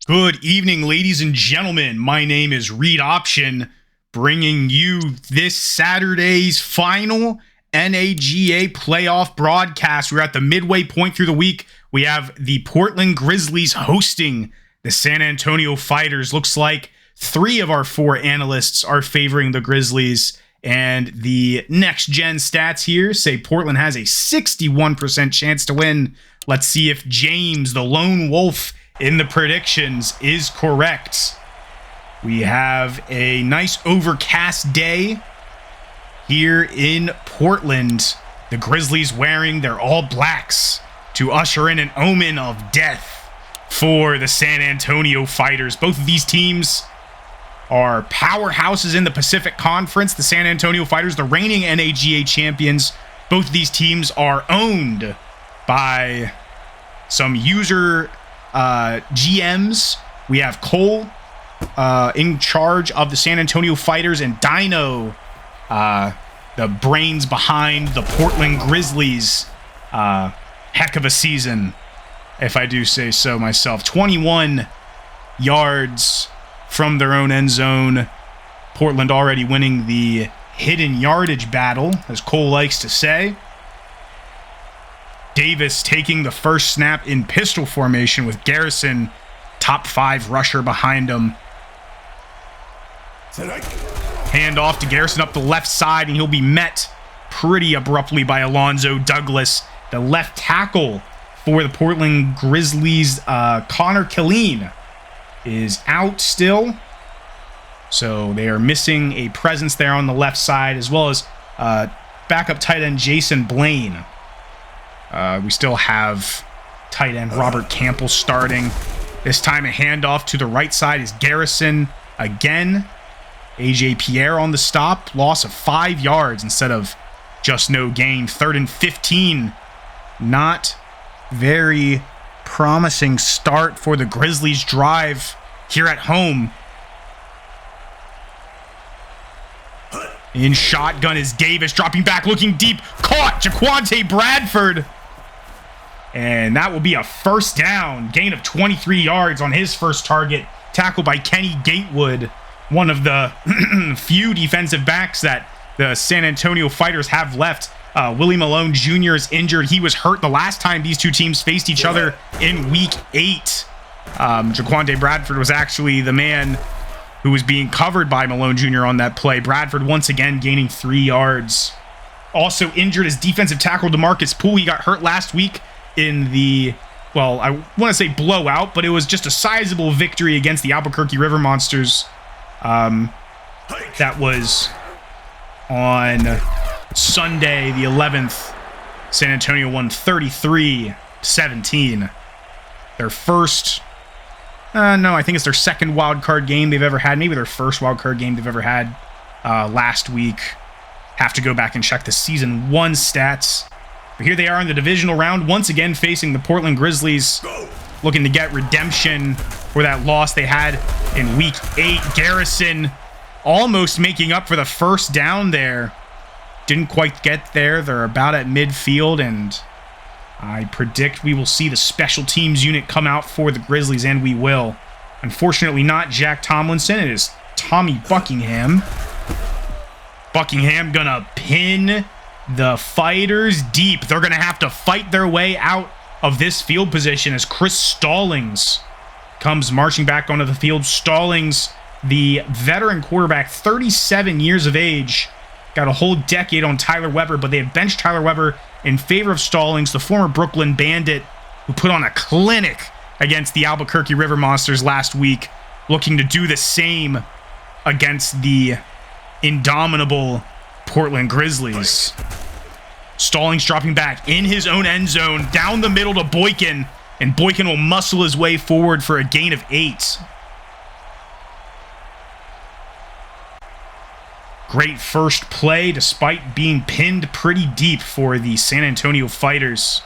Good evening, ladies and gentlemen. My name is Reed Option, bringing you this Saturday's final NAGA playoff broadcast. We're at the midway point through the week. We have the Portland Grizzlies hosting the San Antonio Fighters. Looks like 3 of our 4 analysts are favoring the Grizzlies. And the next-gen stats here say Portland has a 61% chance to win. Let's see if James, the lone wolf in the predictions, is correct. We have a nice overcast day here in Portland. The Grizzlies wearing their all blacks to usher in an omen of death for the San Antonio Fighters. Both of these teams are powerhouses in the Pacific Conference. The San Antonio Fighters, the reigning NAGA champions. Both of these teams are owned by some user GMs. We have Cole in charge of the San Antonio Fighters, and Dino, the brains behind the Portland Grizzlies. Heck of a season, if I do say so myself. 21 yards from their own end zone. Portland already winning the hidden yardage battle, as Cole likes to say. Davis taking the first snap in pistol formation with Garrison, top 5 rusher behind him. Hand off to Garrison up the left side, and he'll be met pretty abruptly by Alonzo Douglas. The left tackle for the Portland Grizzlies, Connor Killeen, is out still. So they are missing a presence there on the left side, as well as backup tight end Jason Blaine. We still have tight end Robert Campbell starting. This time a handoff to the right side is Garrison again. AJ Pierre on the stop. Loss of 5 yards instead of just no gain. 3rd and 15. Not very promising start for the Grizzlies drive here at home. In shotgun is Davis, dropping back, looking deep. Caught Jaquante Bradford. And that will be a first down. Gain of 23 yards on his first target. Tackled by Kenny Gatewood, one of the few defensive backs that the San Antonio Fighters have left. Willie Malone Jr. is injured. He was hurt the last time these two teams faced each other in Week 8. Jaquante Bradford was actually the man who was being covered by Malone Jr. on that play. Bradford once again gaining 3 yards. Also injured is defensive tackle DeMarcus Poole. He got hurt last week in the, well, I want to say blowout, but it was just a sizable victory against the Albuquerque River Monsters. That was on Sunday, the 11th. San Antonio won 33-17. Their first, I think it's their second wild card game they've ever had. Maybe their first wild card game they've ever had last week. Have to go back and check the season 1 stats. But here they are in the divisional round, once again facing the Portland Grizzlies, looking to get redemption for that loss they had in Week 8. Garrison almost making up for the first down there. Didn't quite get there. They're about at midfield, and I predict we will see the special teams unit come out for the Grizzlies, and we will. Unfortunately, not Jack Tomlinson. It is Tommy Buckingham. Buckingham gonna pin the Fighters deep. They're going to have to fight their way out of this field position as Chris Stallings comes marching back onto the field. Stallings, the veteran quarterback, 37 years of age, got a whole decade on Tyler Weber, but they have benched Tyler Weber in favor of Stallings, the former Brooklyn Bandit, who put on a clinic against the Albuquerque River Monsters last week, looking to do the same against the indomitable Portland Grizzlies. Stallings dropping back in his own end zone, down the middle to Boykin, and Boykin will muscle his way forward for a gain of 8. Great first play despite being pinned pretty deep for the San Antonio Fighters.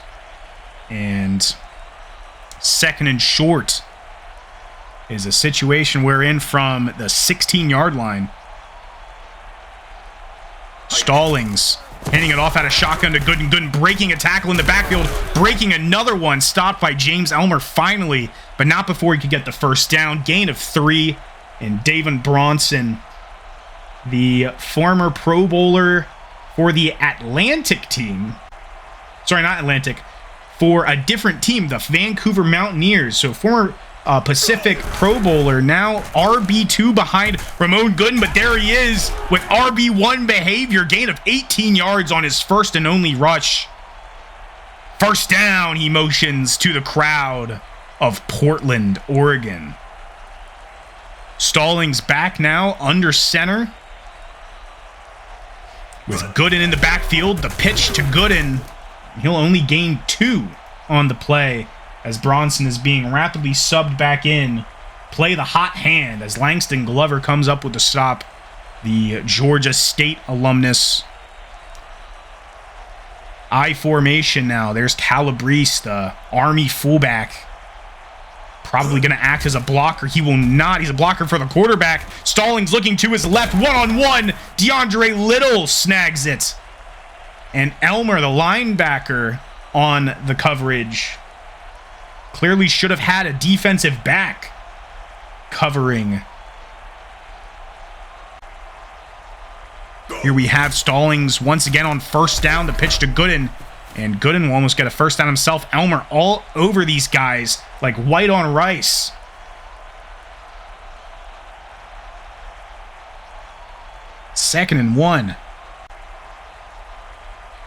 And 2nd and short is a situation we're in from the 16-yard line. Stallings Handing it off out of shotgun to Gooden. Gooden breaking a tackle in the backfield, breaking another one, stopped by James Elmer finally, but not before he could get the first down. Gain of 3, and Davon Bronson, the former Pro Bowler for the Atlantic team. Sorry, not Atlantic. For a different team, the Vancouver Mountaineers. So former Pacific Pro Bowler, now RB2 behind Ramon Gooden, but there he is with RB1 behavior. Gain of 18 yards on his first and only rush. First down, he motions to the crowd of Portland, Oregon. Stallings back now under center, with Gooden in the backfield. The pitch to Gooden. He'll only gain 2 on the play as Bronson is being rapidly subbed back in. Play the hot hand as Langston Glover comes up with the stop. The Georgia State alumnus. I formation now. There's Calabrese, the Army fullback. Probably going to act as a blocker. He will not. He's a blocker for the quarterback. Stallings looking to his left. One-on-one. DeAndre Little snags it. And Elmer, the linebacker, on the coverage. Clearly should have had a defensive back covering. Here we have Stallings once again on first down. The pitch to Gooden. And Gooden will almost get a first down himself. Elmer all over these guys like white on rice. Second and 1.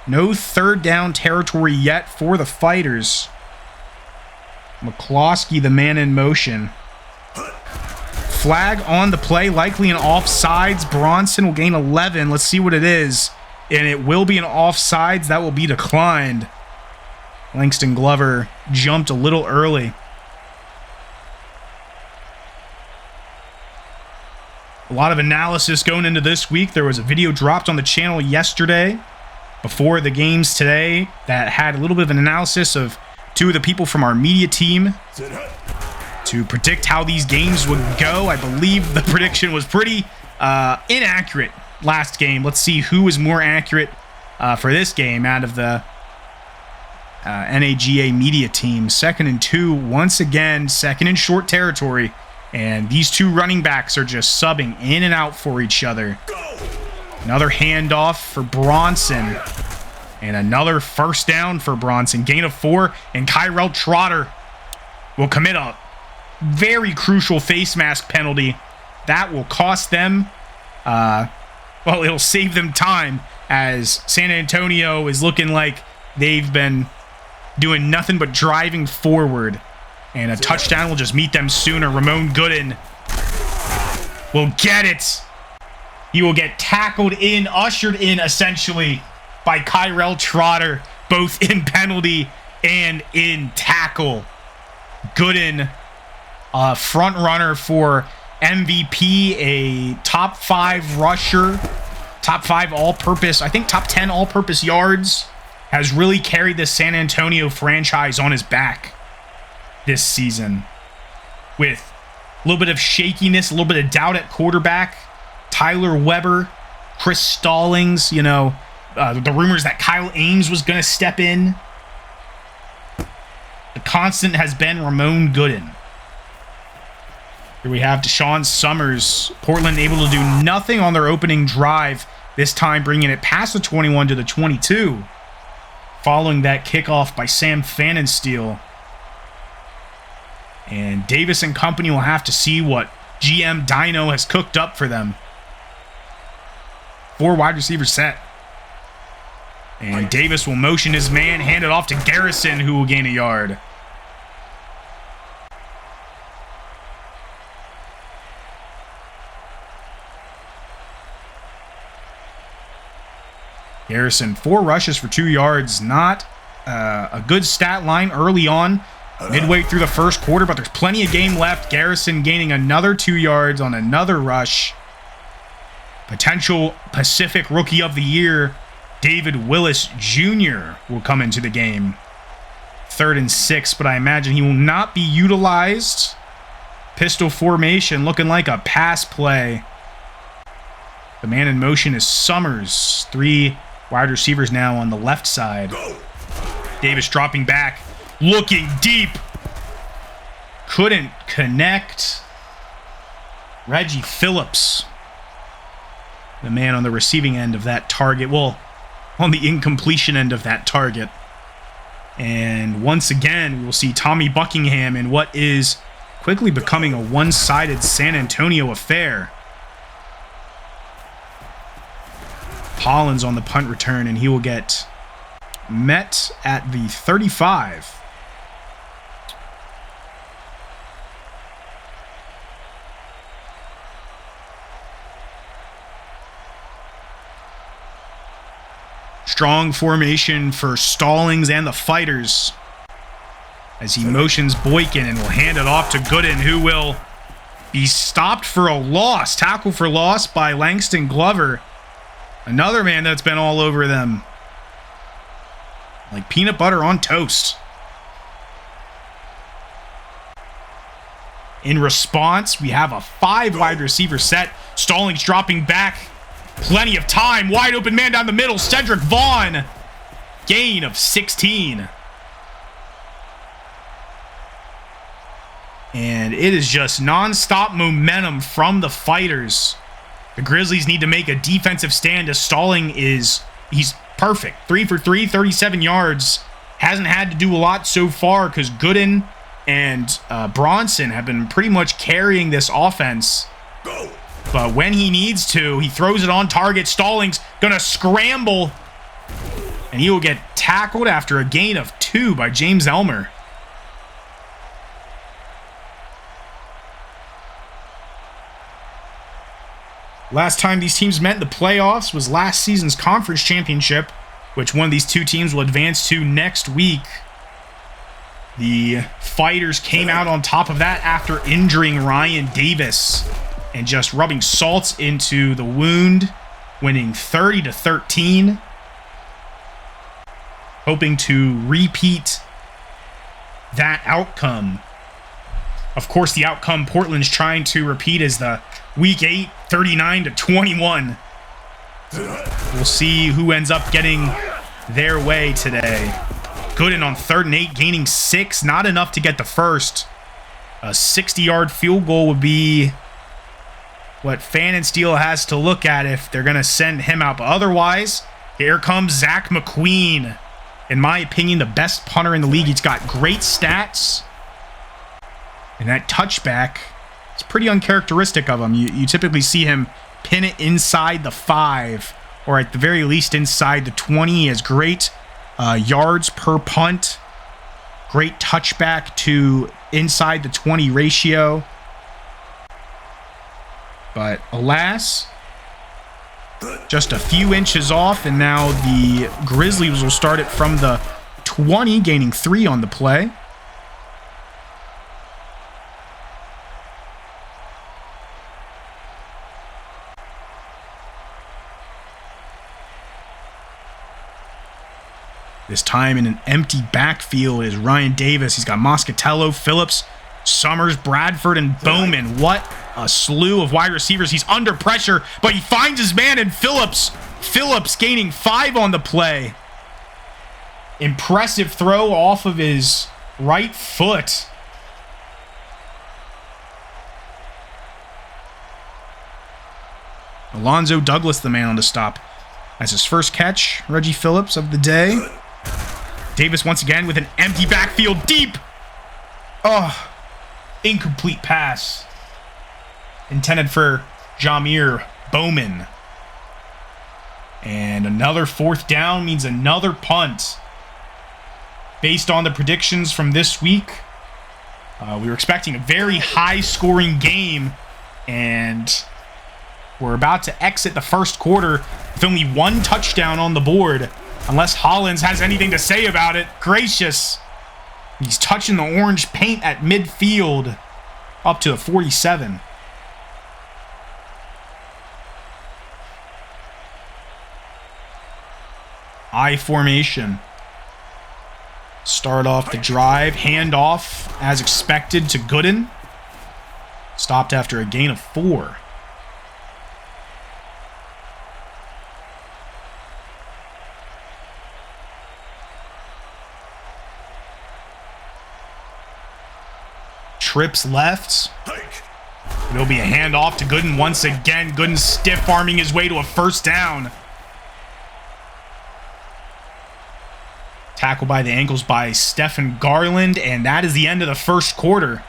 No third down territory yet for the Fighters. McCloskey, the man in motion. Flag on the play, likely an offsides. Bronson will gain 11. Let's see what it is. And it will be an offsides. That will be declined. Langston Glover jumped a little early. A lot of analysis going into this week. There was a video dropped on the channel yesterday before the games today that had a little bit of an analysis of 2 of the people from our media team to predict how these games would go. I believe the prediction was pretty inaccurate last game. Let's see who is more accurate for this game out of the NAGA media team. 2nd and 2, once again, second and short territory. And these 2 running backs are just subbing in and out for each other. Another handoff for Bronson. And another first down for Bronson. Gain of 4. And Kyrell Trotter will commit a very crucial face mask penalty. That will cost them, well, it'll save them time as San Antonio is looking like they've been doing nothing but driving forward. And a touchdown will just meet them sooner. Ramon Gooden will get it. He will get tackled in, ushered in, essentially, by Kyrell Trotter, both in penalty and in tackle. Gooden, front runner for MVP, a top 5 rusher, top 5 all-purpose, I think top 10 all-purpose yards, has really carried the San Antonio franchise on his back this season. With a little bit of shakiness, a little bit of doubt at quarterback. Tyler Weber, Chris Stallings, you know, the rumors that Kyle Ames was going to step in. The constant has been Ramon Gooden. Here we have Deshaun Summers. Portland able to do nothing on their opening drive, this time bringing it past the 21 to the 22. Following that kickoff by Sam Fanninsteel. And Davis and company will have to see what GM Dino has cooked up for them. 4 wide receiver set. And Davis will motion his man, hand it off to Garrison, who will gain a yard. Garrison, 4 rushes for 2 yards. Not a good stat line early on, midway through the first quarter, but there's plenty of game left. Garrison gaining another 2 yards on another rush. Potential Pacific Rookie of the Year, David Willis Jr. will come into the game. 3rd and 6, but I imagine he will not be utilized. Pistol formation looking like a pass play. The man in motion is Summers. 3 Wide receivers now on the left side. Davis dropping back, looking deep. Couldn't connect. Reggie Phillips, the man on the receiving end of that target. Well, on the incompletion end of that target. And once again, we'll see Tommy Buckingham in what is quickly becoming a one-sided San Antonio affair. Hollins on the punt return, and he will get met at the 35. Strong formation for Stallings and the Fighters as he motions Boykin and will hand it off to Gooden, who will be stopped for a loss. Tackle for loss by Langston Glover. Another man that's been all over them like peanut butter on toast. In response, we have a 5 wide receiver set. Stallings dropping back. Plenty of time. Wide open man down the middle. Cedric Vaughn. Gain of 16. And it is just non-stop momentum from the Fighters. The Grizzlies need to make a defensive stand as he's perfect. 3 for 3, 37 yards. Hasn't had to do a lot so far because Gooden and Bronson have been pretty much carrying this offense. But when he needs to, he throws it on target. Stallings gonna scramble. And he will get tackled after a gain of 2 by James Elmer. Last time these teams met in the playoffs was last season's conference championship, which one of these two teams will advance to next week. The Fighters came out on top of that after injuring Ryan Davis and just rubbing salt into the wound, winning 30-13. Hoping to repeat that outcome. Of course, the outcome Portland's trying to repeat is the Week 8, 39-21. We'll see who ends up getting their way today. Gooden on 3rd and 8, gaining 6. Not enough to get the first. A 60-yard field goal would be what Fan and Steel has to look at if they're going to send him out. But otherwise, here comes Zach McQueen. In my opinion, the best punter in the league. He's got great stats. And that touchback, it's pretty uncharacteristic of him. You typically see him pin it inside the 5, or at the very least inside the 20. He has great yards per punt, great touchback to inside the 20 ratio. But alas, just a few inches off, and now the Grizzlies will start it from the 20, gaining 3 on the play. This time in an empty backfield is Ryan Davis. He's got Moscatello, Phillips, Summers, Bradford, and Bowman. What a slew of wide receivers. He's under pressure, but he finds his man in Phillips. Phillips gaining 5 on the play. Impressive throw off of his right foot. Alonzo Douglas, the man on the stop. That's his first catch, Reggie Phillips, of the day. Davis once again with an empty backfield deep. Oh, incomplete pass. Intended for Jameer Bowman. And another 4th down means another punt. Based on the predictions from this week, we were expecting a very high-scoring game, and we're about to exit the first quarter with only 1 touchdown on the board. Unless Hollins has anything to say about it. Gracious. He's touching the orange paint at midfield. Up to a 47. I formation. Start off the drive. Hand off as expected to Gooden. Stopped after a gain of 4. trips left. It'll be a handoff to Gooden once again. Gooden stiff arming his way to a first down. Tackled by the ankles by Stephen Garland, and that is the end of the first quarter.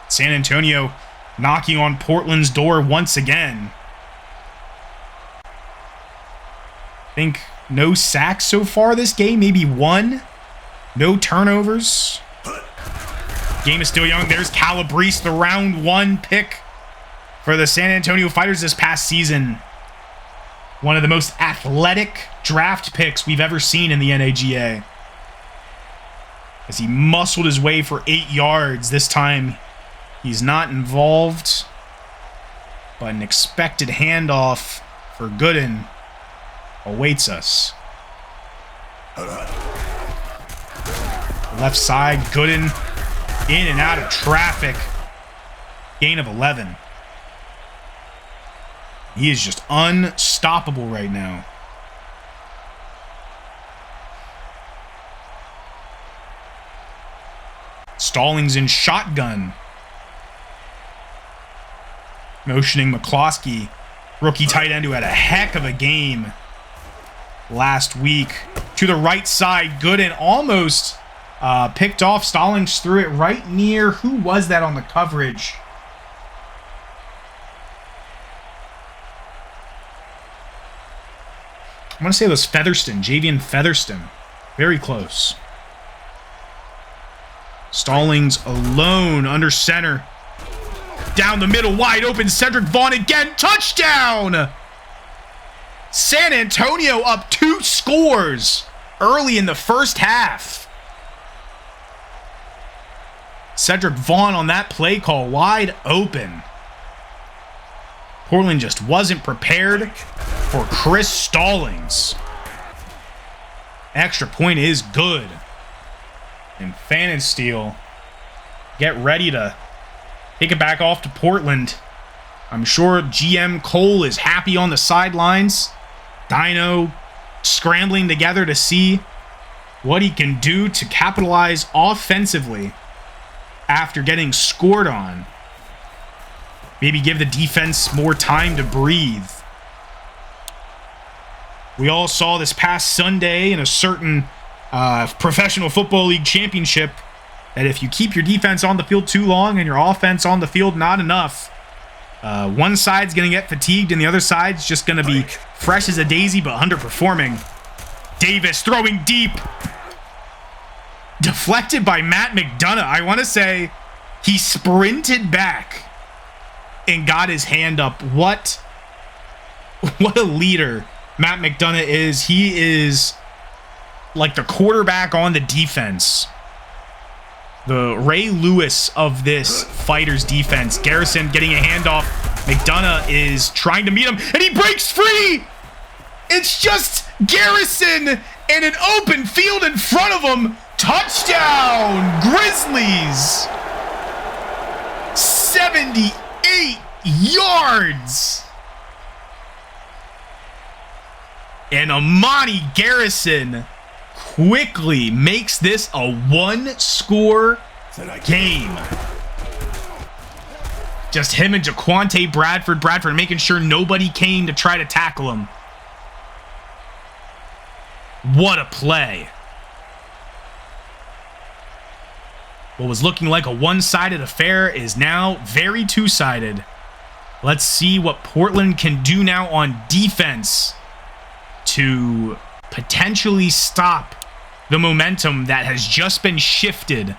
San Antonio knocking on Portland's door once again. I think no sacks so far this game, maybe one. No turnovers. Game is still young. There's Calabrese, the round 1 pick for the San Antonio Fighters this past season. One of the most athletic draft picks we've ever seen in the NAGA. As he muscled his way for 8 yards. This time, he's not involved. But an expected handoff for Gooden awaits us. Left side, Gooden in and out of traffic. Gain of 11. He is just unstoppable right now. Stallings in shotgun. Motioning McCloskey, rookie tight end who had a heck of a game last week. To the right side, Gooden almost picked off. Stallings threw it right near. Who was that on the coverage? I want to say it was Featherston, Javian Featherston. Very close. Stallings alone under center. Down the middle, wide open. Cedric Vaughn again. Touchdown! San Antonio up 2 scores early in the first half. Cedric Vaughn on that play call, wide open. Portland just wasn't prepared for Chris Stallings. Extra point is good. And Pfannenstiel, get ready to take it back off to Portland. I'm sure GM Cole is happy on the sidelines. Dino scrambling together to see what he can do to capitalize offensively after getting scored on. Maybe give the defense more time to breathe. We all saw this past Sunday in a certain Professional Football League championship that if you keep your defense on the field too long and your offense on the field not enough, one side's going to get fatigued and the other side's just going to be fresh as a daisy but underperforming. Davis throwing deep. Deflected by Matt McDonough. I want to say he sprinted back and got his hand up. What a leader Matt McDonough is. He is like the quarterback on the defense. The Ray Lewis of this Fighters defense. Garrison getting a handoff. McDonough is trying to meet him, and he breaks free! It's just Garrison in an open field in front of him. Touchdown, Grizzlies! 78 yards! And Amani Garrison quickly makes this a 1-score game. Just him and Jaquante Bradford. Bradford making sure nobody came to try to tackle him. What a play. What was looking like a one-sided affair is now very two-sided. Let's see what Portland can do now on defense to potentially stop the momentum that has just been shifted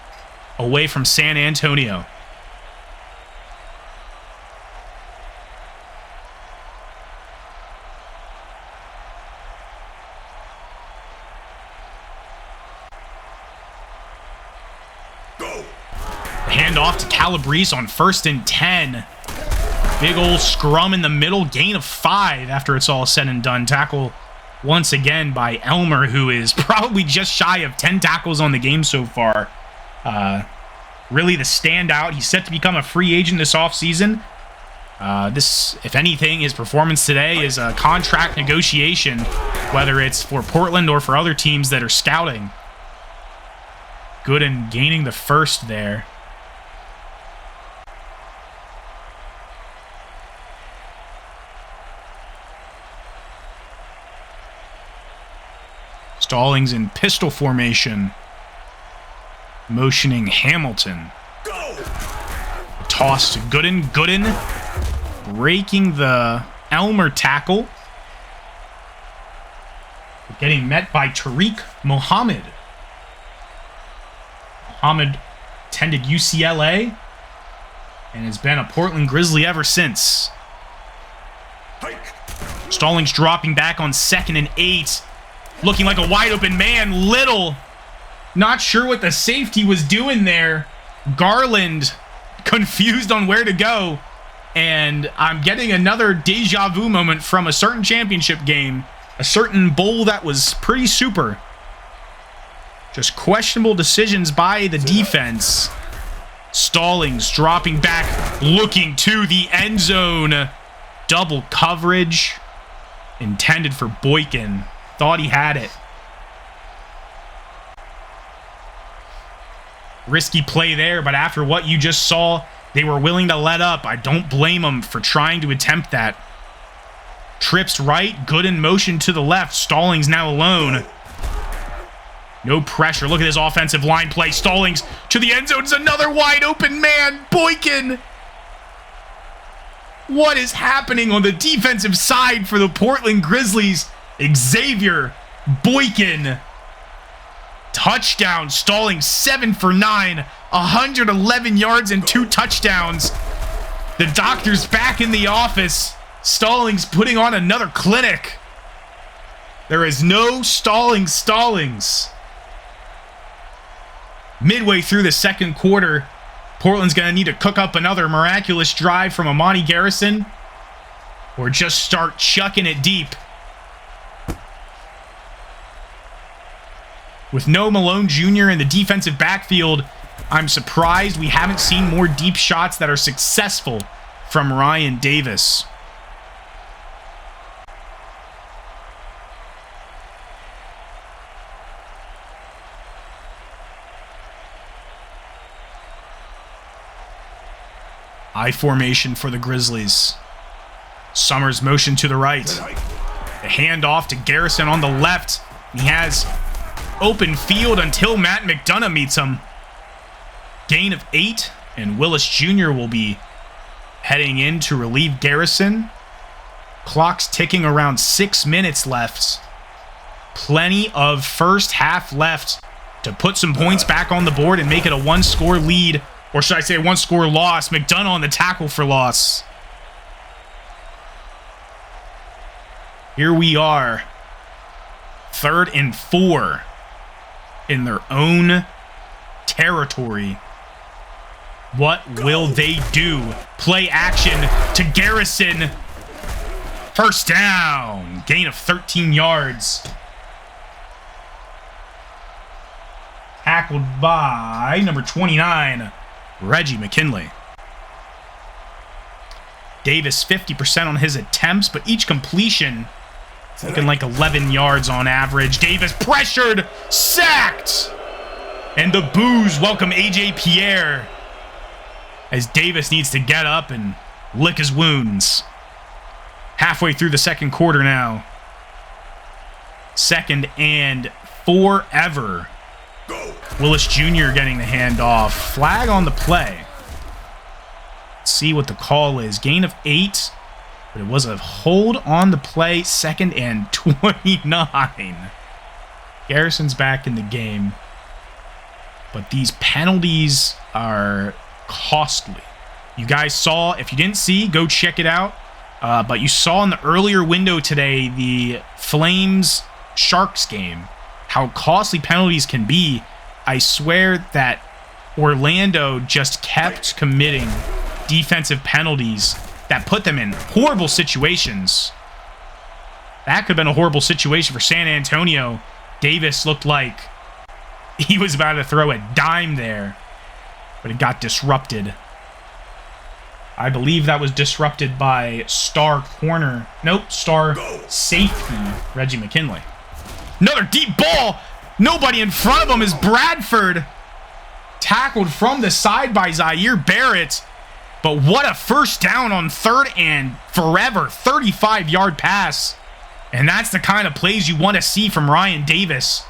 away from San Antonio. Handoff to Calabrese on 1st and 10. Big old scrum in the middle. Gain of 5 after it's all said and done. Tackle once again by Elmer, who is probably just shy of 10 tackles on the game so far. Really the standout. He's set to become a free agent this offseason. If anything, his performance today is a contract negotiation, whether it's for Portland or for other teams that are scouting. Gooden gaining the first there. Stallings in pistol formation. Motioning Hamilton. A toss to Gooden. Gooden breaking the Elmer tackle. Getting met by Tariq Mohammed. Mohammed attended UCLA and has been a Portland Grizzly ever since. Stallings dropping back on 2nd and 8. Looking like a wide open man. Little. Not sure what the safety was doing there. Garland confused on where to go. And I'm getting another deja vu moment from a certain championship game. A certain bowl that was pretty super. Just questionable decisions by the defense. Stallings dropping back, looking to the end zone. Double coverage. Intended for Boykin. Thought he had it. Risky play there, but after what you just saw, they were willing to let up. I don't blame them for trying to attempt that. Trips right, good in motion to the left. Stallings now alone. No pressure. Look at this offensive line play. Stallings to the end zone. It's another wide open man. Boykin. What is happening on the defensive side for the Portland Grizzlies? Xavier Boykin. Touchdown. Stallings 7 for 9. 111 yards and 2 touchdowns. The doctor's back in the office. Stallings putting on another clinic. There is no Stallings. Midway through the second quarter, Portland's going to need to cook up another miraculous drive from Amani Garrison or just start chucking it deep. With no Malone Jr. in the defensive backfield, I'm surprised we haven't seen more deep shots that are successful from Ryan Davis. I formation for the Grizzlies. Summers motion to the right. The handoff to Garrison on the left. He has open field until Matt McDonough meets him. Gain of 8, and Willis Jr. will be heading in to relieve Garrison. Clock's ticking, around 6 minutes left. Plenty of first half left to put some points back on the board and make it a 1-score lead. Or should I say 1-score loss? McDonough on the tackle for loss. Here we are. 3rd and 4 in their own territory. What will they do? Play action to Garrison. First down. Gain of 13 yards. Tackled by number 29. Reggie McKinley. Davis 50% on his attempts, but each completion looking like 11 yards on average. Davis pressured, sacked, and the boos welcome AJ Pierre as Davis needs to get up and lick his wounds. Halfway through the second quarter now. 2nd and forever. Willis Jr. getting the handoff. Flag on the play. Let's see what the call is. Gain of 8, but it was a hold on the play. 2nd and 29. Garrison's back in the game, but these penalties are costly. You guys saw, if you didn't see, go check it out. But you saw in the earlier window today, the Flames-Sharks game, how costly penalties can be. I swear that Orlando just kept committing defensive penalties that put them in horrible situations. That could have been a horrible situation for San Antonio. Davis looked like he was about to throw a dime there, but it got disrupted. I believe that was disrupted by star safety, Reggie McKinley. Another deep ball. Nobody in front of him is Bradford. Tackled from the side by Zaire Barrett. But what a first down on 3rd and forever. 35-yard pass And that's the kind of plays you want to see from Ryan Davis.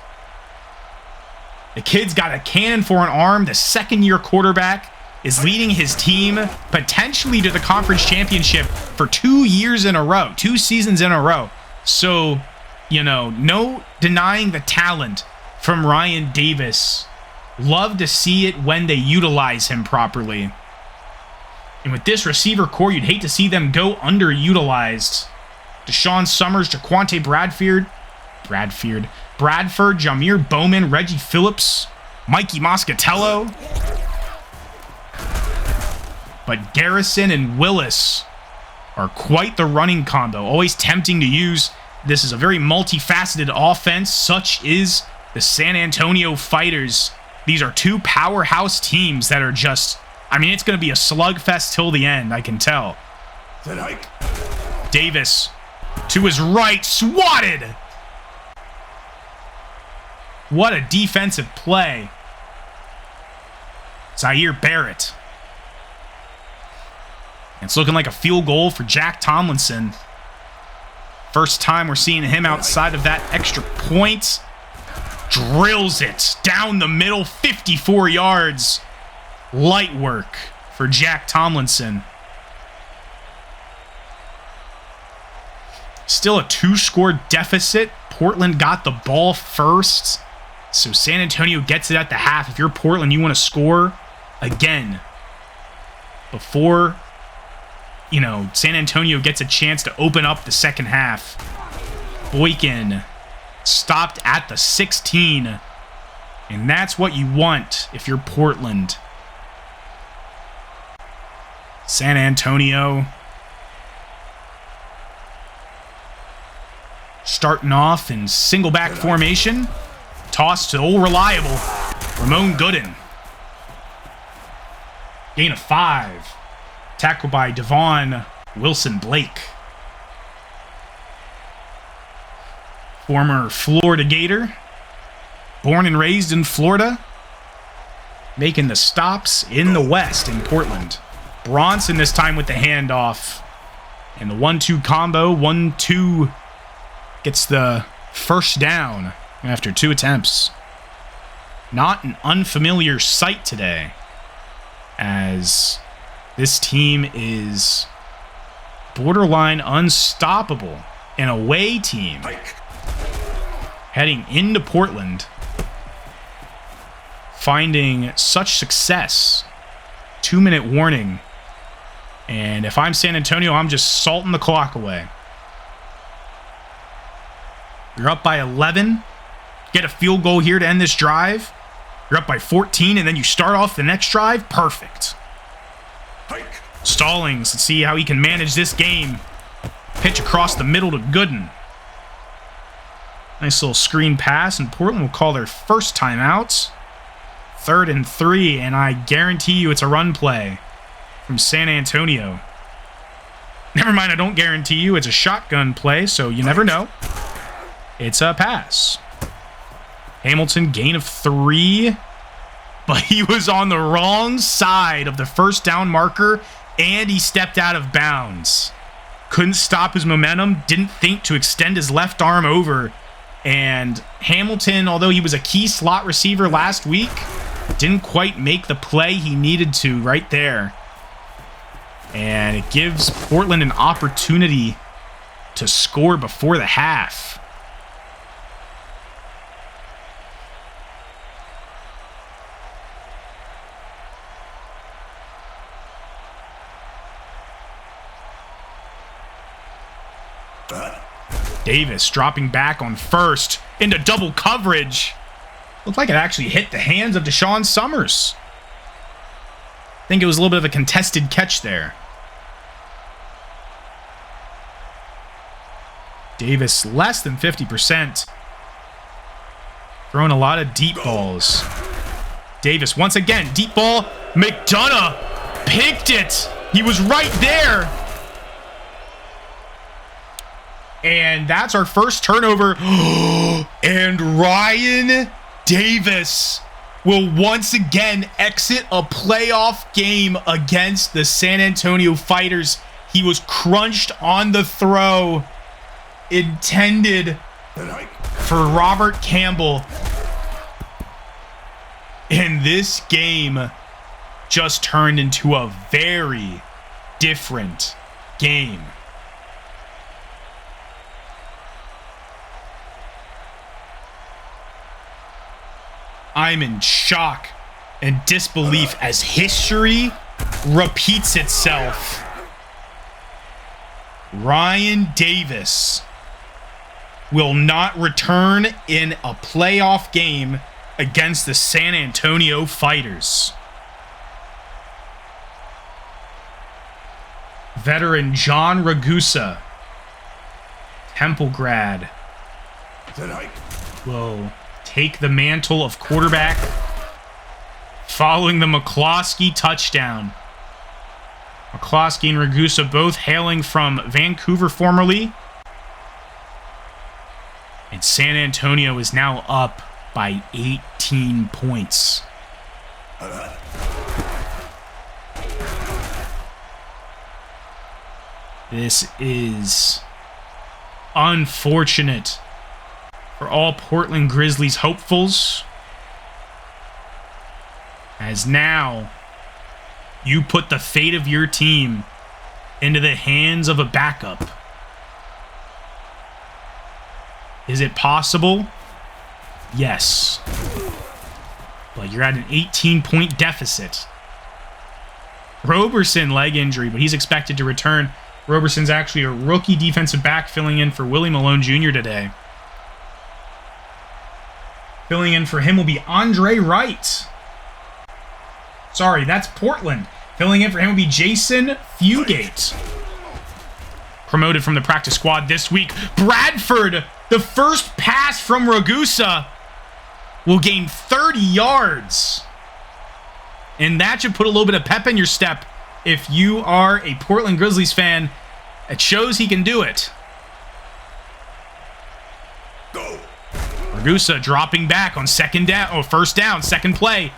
The kid's got a cannon for an arm. The second-year quarterback is leading his team potentially to the conference championship for 2 years in a row, 2 seasons in a row. So, you know, no denying the talent from Ryan Davis. Love to see it when they utilize him properly. And with this receiver core, you'd hate to see them go underutilized. Deshaun Summers, Jaquante Bradford, Jameer Bowman, Reggie Phillips, Mikey Moscatello. But Garrison and Willis are quite the running combo. Always tempting to use. This is a very multifaceted offense. Such is the San Antonio Fighters. These are 2 powerhouse teams that are just... I mean, it's going to be a slugfest till the end, I can tell. Davis to his right, swatted. What a defensive play. Zaire Barrett. It's looking like a field goal for Jack Tomlinson. First time we're seeing him outside of that extra point. Drills it down the middle, 54 yards. Light work for Jack Tomlinson. Still a 2-score deficit. Portland got the ball first. So San Antonio gets it at the half. If you're Portland, you want to score again before, you know, San Antonio gets a chance to open up the second half. Boykin stopped at the 16. And that's what you want if you're Portland. San Antonio starting off in single back formation. Toss to old reliable Ramon Gooden. Gain of 5. Tackled by Devon Wilson-Blake. Former Florida Gator. Born and raised in Florida. Making the stops in the West in Portland. Bronson this time with the handoff. And the 1-2 combo. 1-2 gets the first down after 2 attempts. Not an unfamiliar sight today, as this team is borderline unstoppable. An away team heading into Portland, finding such success. 2-minute warning. And if I'm San Antonio, I'm just salting the clock away. You're up by 11. Get a field goal here to end this drive. You're up by 14, and then you start off the next drive. Perfect. Stallings, let's see how he can manage this game. Pitch across the middle to Gooden. Nice little screen pass, and Portland will call their first timeout. 3rd and 3, and I guarantee you it's a run play from San Antonio. Never mind, I don't guarantee you. It's a shotgun play, so you never know. It's a pass. Hamilton, gain of 3. But he was on the wrong side of the first down marker, and he stepped out of bounds. Couldn't stop his momentum. Didn't think to extend his left arm over. And Hamilton, although he was a key slot receiver last week, didn't quite make the play he needed to right there. And it gives Portland an opportunity to score before the half. Davis dropping back on first into double coverage. Looked like it actually hit the hands of Deshaun Summers. I think it was a little bit of a contested catch there. Davis less than 50%. Throwing a lot of deep balls. Davis once again, deep ball. McDonough picked it. He was right there. And that's our first turnover. And Ryan Davis will once again exit a playoff game against the San Antonio Fighters. He was crunched on the throw. intended for Robert Campbell in this game just turned into a very different game. I'm in shock and disbelief as history repeats itself. Ryan Davis will not return in a playoff game against the San Antonio Fighters. Veteran John Ragusa, Temple grad, will take the mantle of quarterback following the McCloskey touchdown. McCloskey and Ragusa both hailing from Vancouver formerly. And San Antonio is now up by 18 points. This is unfortunate for all Portland Grizzlies hopefuls, as now you put the fate of your team into the hands of a backup. Is it possible? Yes. But you're at an 18-point deficit. Roberson, leg injury, but he's expected to return. Roberson's actually a rookie defensive back filling in for Willie Malone Jr. today. Filling in for him will be Andre Wright. Sorry, that's Portland. Filling in for him will be Jason Fugate. Promoted from the practice squad this week. Bradford, the first pass from Ragusa, will gain 30 yards. And that should put a little bit of pep in your step if you are a Portland Grizzlies fan. It shows he can do it. Go. Ragusa dropping back on first down, second play.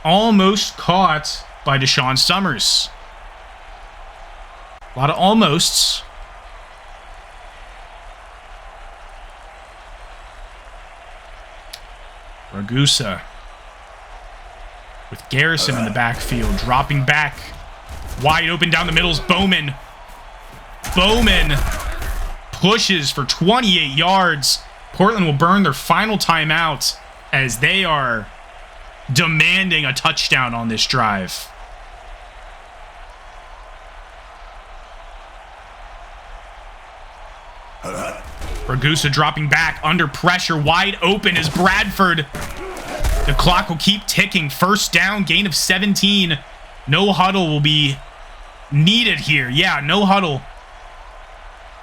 Almost caught by Deshaun Summers. A lot of almosts. Ragusa with Garrison in the backfield, dropping back. Wide open down the middle is Bowman. Bowman pushes for 28 yards. Portland will burn their final timeout as they are demanding a touchdown on this drive. Ragusa dropping back under pressure. Wide open is Bradford. The clock will keep ticking. First down, gain of 17. No huddle will be needed here. Yeah, no huddle.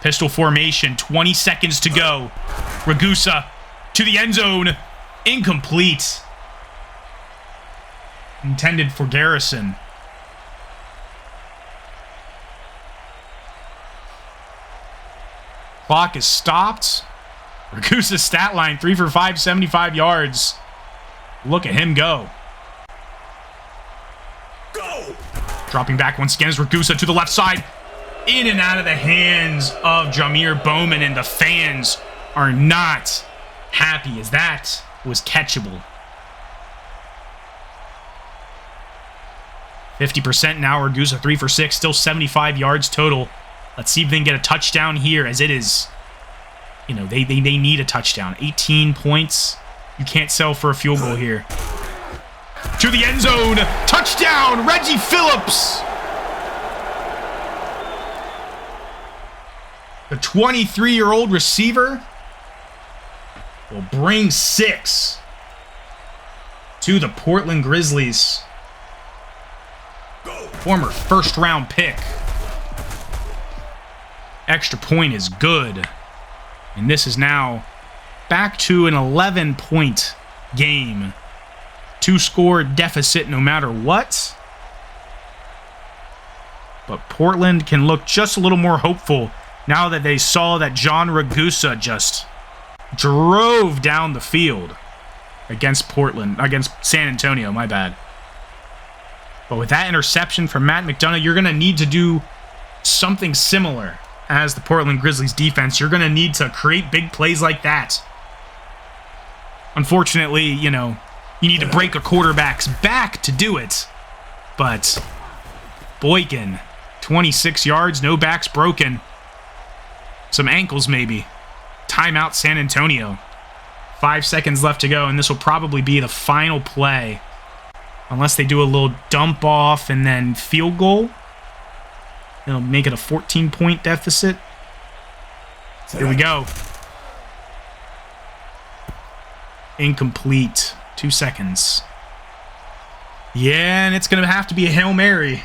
Pistol formation, 20 seconds to go. Ragusa to the end zone. Incomplete. Intended for Garrison. Clock is stopped. Ragusa's stat line, 3 for 5, 75 yards. Look at him go. Go! Dropping back once again is Ragusa to the left side. In and out of the hands of Jameer Bowman, and the fans are not happy as that was catchable. 50% now. Ragusa 3 for 6, still 75 yards total. Let's see if they can get a touchdown here, as it is, you know, they need a touchdown. 18 points. You can't sell for a field goal here. To the end zone. Touchdown, Reggie Phillips. The 23-year-old receiver will bring 6 to the Portland Grizzlies. Former first-round pick. Extra point is good. And this is now back to an 11-point game. 2-score deficit no matter what. But Portland can look just a little more hopeful now that they saw that John Ragusa just drove down the field against San Antonio, my bad. But with that interception from Matt McDonough, you're going to need to do something similar as the Portland Grizzlies defense, you're going to need to create big plays like that. Unfortunately, you know, you need to break a quarterback's back to do it. But Boykin, 26 yards, no backs broken. Some ankles maybe. Timeout San Antonio. 5 seconds left to go, and this will probably be the final play. Unless they do a little dump off and then field goal. It'll make it a 14-point deficit. Here we go. Incomplete. 2 seconds. Yeah, and it's going to have to be a Hail Mary.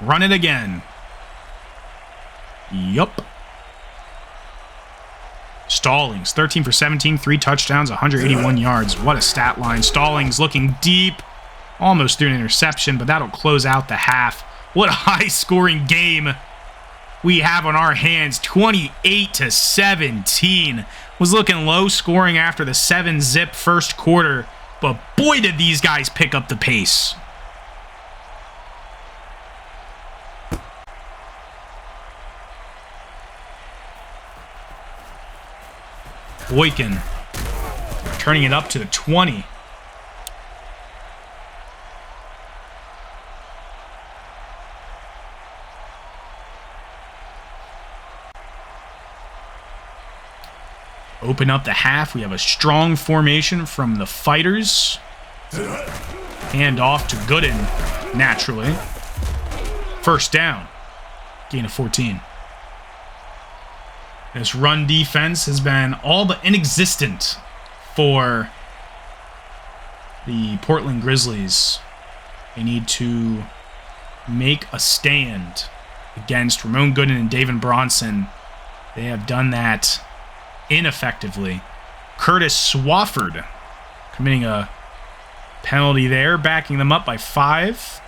Run it again. Yup. Stallings, 13 for 17, 3 touchdowns, 181 yards. What a stat line. Stallings looking deep. Almost threw an interception, but that'll close out the half. What a high-scoring game we have on our hands. 28-17. Was looking low-scoring after the 7-zip first quarter, but boy did these guys pick up the pace. Boykin turning it up to the 20. Open up the half. We have a strong formation from the Fighters. Hand off to Gooden, naturally. First down. Gain of 14. This run defense has been all but inexistent for the Portland Grizzlies. They need to make a stand against Ramon Gooden and David Bronson. They have done that ineffectively. Curtis Swafford committing a penalty there, backing them up by 5.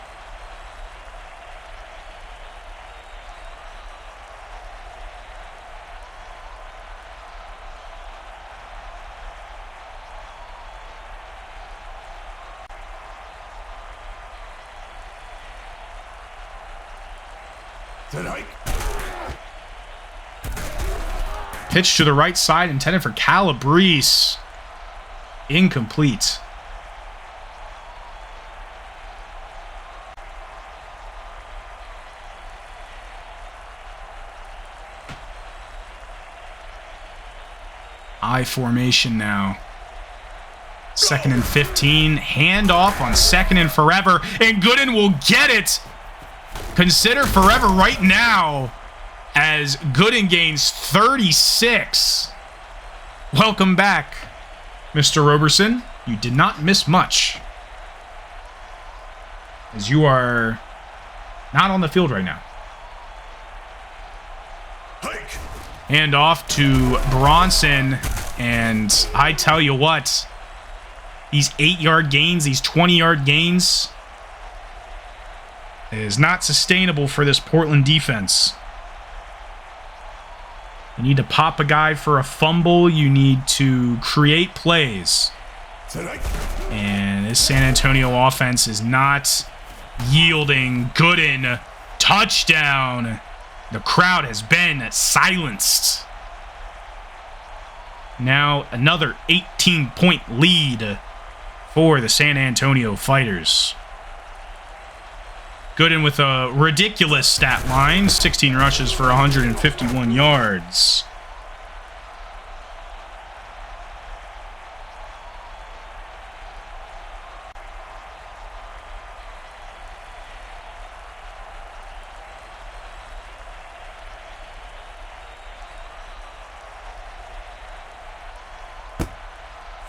Pitch to the right side, intended for Calabrese. Incomplete. I formation now. 2nd and 15. Handoff on 2nd and forever. And Gooden will get it. Consider forever right now, as Gooden gains 36. Welcome back, Mr. Roberson. You did not miss much, as you are not on the field right now. Hand off to Bronson, and I tell you what, these 8-yard gains, these 20-yard gains, is not sustainable for this Portland defense. You need to pop a guy for a fumble. You need to create plays. And this San Antonio offense is not yielding. Gooden, touchdown. The crowd has been silenced. Now another 18-point lead for the San Antonio Fighters. Gooden with a ridiculous stat line, 16 rushes for 151 yards.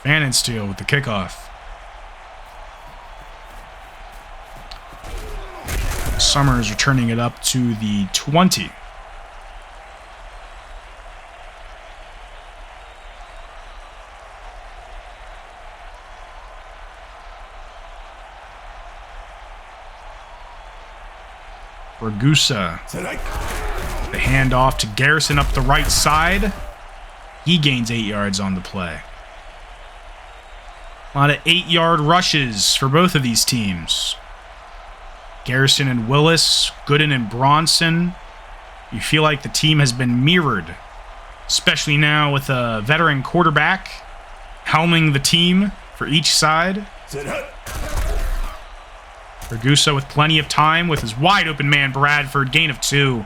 Fanninsteel with the kickoff. Summers returning it up to the 20. Ragusa. The handoff to Garrison up the right side. He gains 8 yards on the play. A lot of 8-yard rushes for both of these teams. Garrison and Willis, Gooden and Bronson. You feel like the team has been mirrored, especially now with a veteran quarterback helming the team for each side. Ragusa with plenty of time with his wide open man, Bradford. Gain of 2.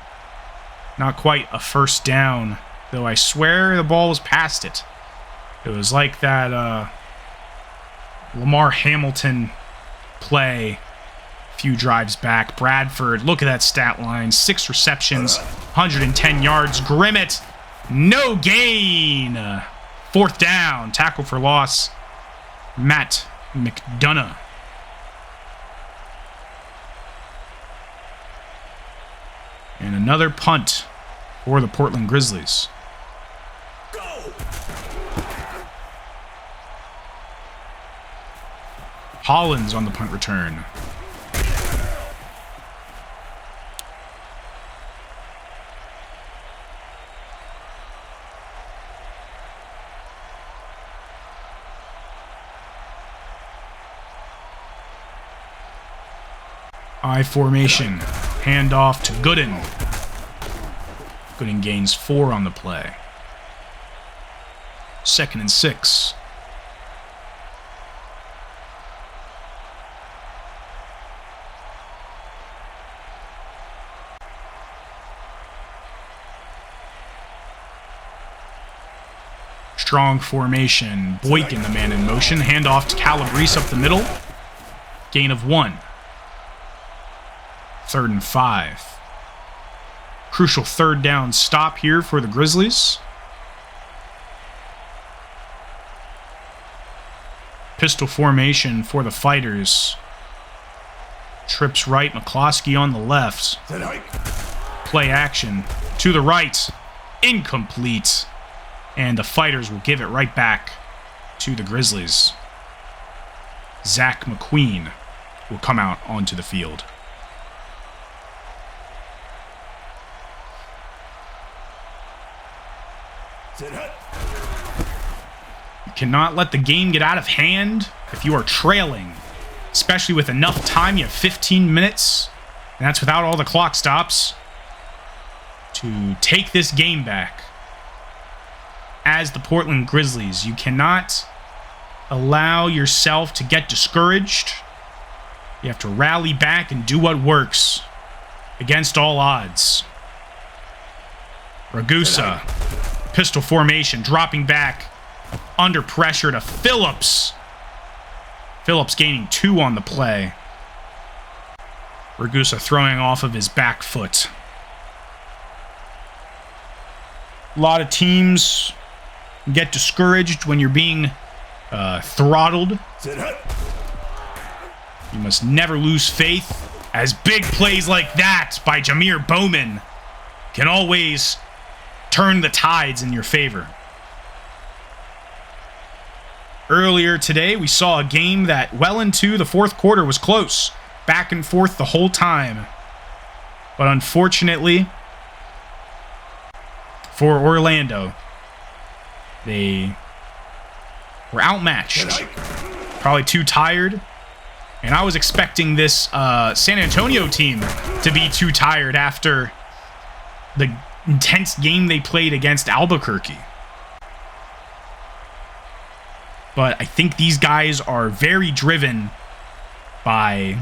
Not quite a first down, though I swear the ball was past it. It was like that Lamar Hamilton play a few drives back. Bradford, look at that stat line. 6 receptions, 110 yards. Grimmett, no gain. 4th down, tackle for loss. Matt McDonough. And another punt for the Portland Grizzlies. Hollins on the punt return. I formation. Handoff to Gooden. Gooden gains 4 on the play. 2nd and 6. Strong formation. Boykin, the man in motion. Handoff to Calabrese up the middle. Gain of 1. 3rd and 5. Crucial 3rd down stop here for the Grizzlies. Pistol formation for the Fighters. Trips right, McCloskey on the left. Play action to the right. Incomplete. And the Fighters will give it right back to the Grizzlies. Zach McQueen will come out onto the field. You cannot let the game get out of hand if you are trailing, especially with enough time. You have 15 minutes, and that's without all the clock stops, to take this game back. As the Portland Grizzlies, you cannot allow yourself to get discouraged. You have to rally back and do what works against all odds. Ragusa, pistol formation, dropping back under pressure to Phillips. Phillips gaining 2 on the play. Ragusa throwing off of his back foot. A lot of teams get discouraged when you're being throttled. You must never lose faith, as big plays like that by Jameer Bowman can always turn the tides in your favor. Earlier today, we saw a game that well into the 4th quarter was close, back and forth the whole time. But unfortunately for Orlando, they were outmatched. Probably too tired. And I was expecting this San Antonio team to be too tired after the intense game they played against Albuquerque. But I think these guys are very driven by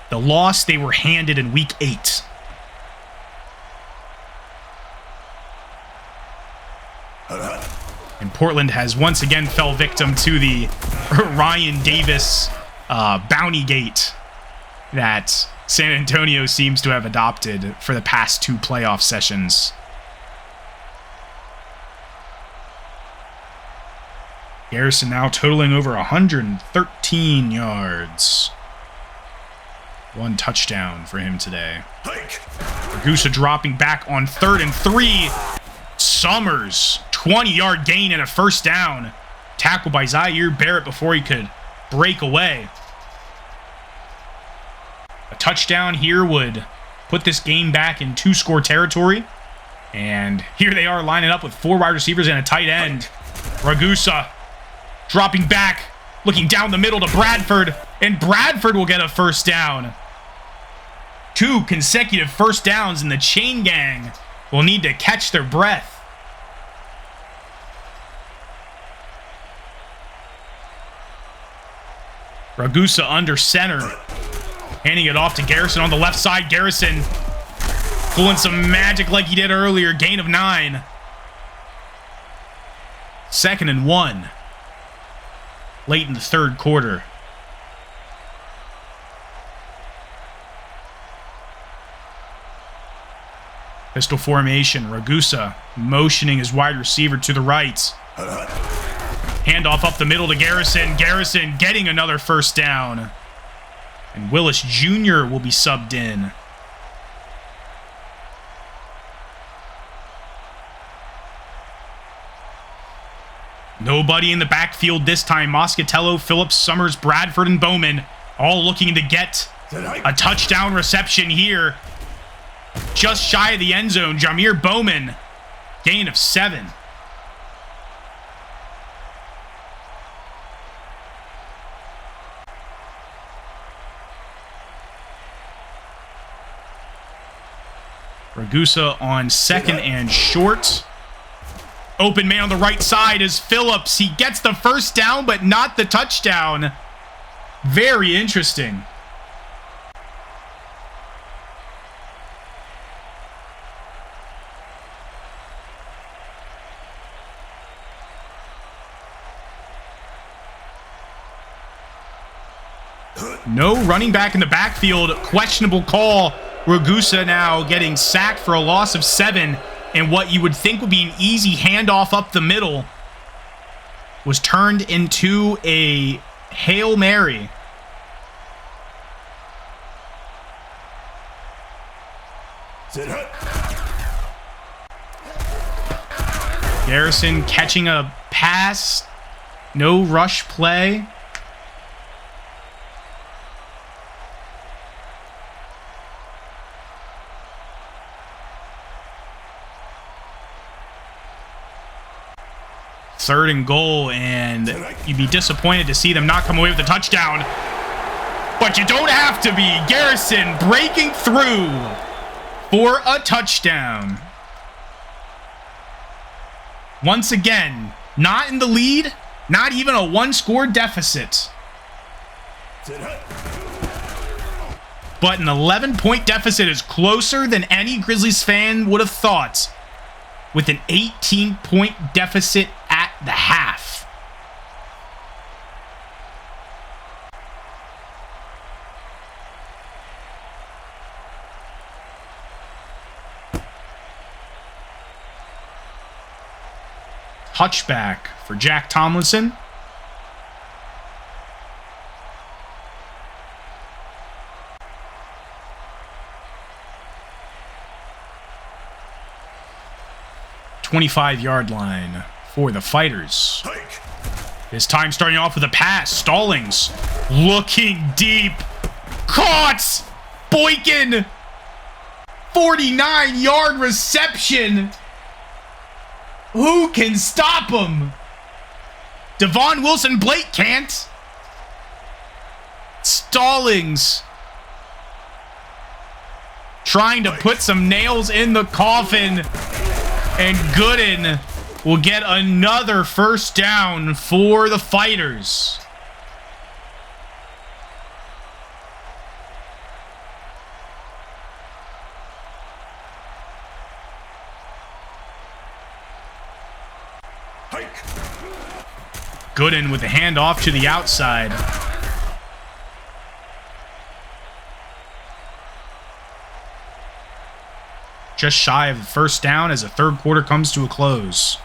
the loss they were handed in Week 8. And Portland has once again fell victim to the Ryan Davis bounty gate that San Antonio seems to have adopted for the past 2 playoff sessions. Garrison now totaling over 113 yards. 1 touchdown for him today. Ragusa dropping back on 3rd and 3. Summers, 20-yard gain and a 1st down. Tackled by Zaire Barrett before he could break away. A touchdown here would put this game back in 2-score territory. And here they are lining up with 4 wide receivers and a tight end. Ragusa dropping back, looking down the middle to Bradford, and Bradford will get a 1st down. 2 consecutive first downs, and the chain gang will need to catch their breath. Ragusa under center. Handing it off to Garrison on the left side. Garrison pulling some magic like he did earlier. Gain of 9. 2nd and 1. Late in the third quarter. Pistol formation. Ragusa motioning his wide receiver to the right. Handoff up the middle to Garrison. Garrison getting another first down. And Willis Jr. will be subbed in. Nobody in the backfield this time. Moscatello, Phillips, Summers, Bradford, and Bowman all looking to get a touchdown reception here. Just shy of the end zone. Jameer Bowman, gain of 7. Ragusa on 2nd and short. Open man on the right side is Phillips. He gets the first down, but not the touchdown. Very interesting. No running back in the backfield. Questionable call. Ragusa now getting sacked for a loss of 7. And what you would think would be an easy handoff up the middle was turned into a Hail Mary. Garrison catching a pass. No rush play. Third and goal, and you'd be disappointed to see them not come away with a touchdown. But you don't have to be. Garrison breaking through for a touchdown. Once again, not in the lead, not even a 1-score deficit. But an 11-point deficit is closer than any Grizzlies fan would have thought, with an 18-point deficit at the half. Touchback for Jack Tomlinson. .25-yard line for the Fighters. This time starting off with a pass. Stallings looking deep. Caught! Boykin! 49-yard reception. Who can stop him? Devon Wilson-Blake can't. Stallings trying to put some nails in the coffin. And Gooden will get another first down for the Fighters. Gooden with the handoff to the outside. Just shy of the first down as the third quarter comes to a close.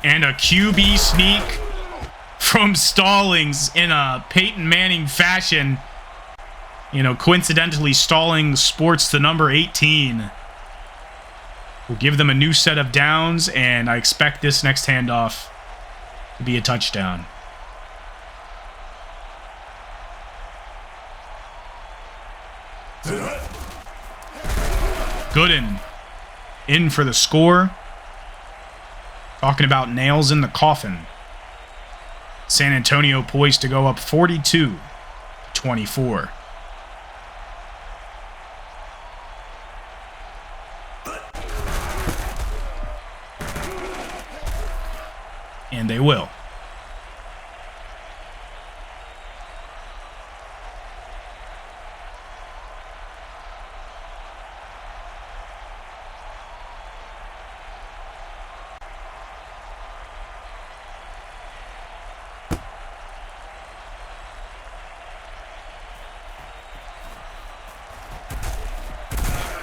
And a QB sneak from Stallings in a Peyton Manning fashion. You know, coincidentally, Stallings sports the number 18. We'll give them a new set of downs, and I expect this next handoff to be a touchdown. Gooden in for the score. Talking about nails in the coffin. San Antonio poised to go up 42-24. And they will.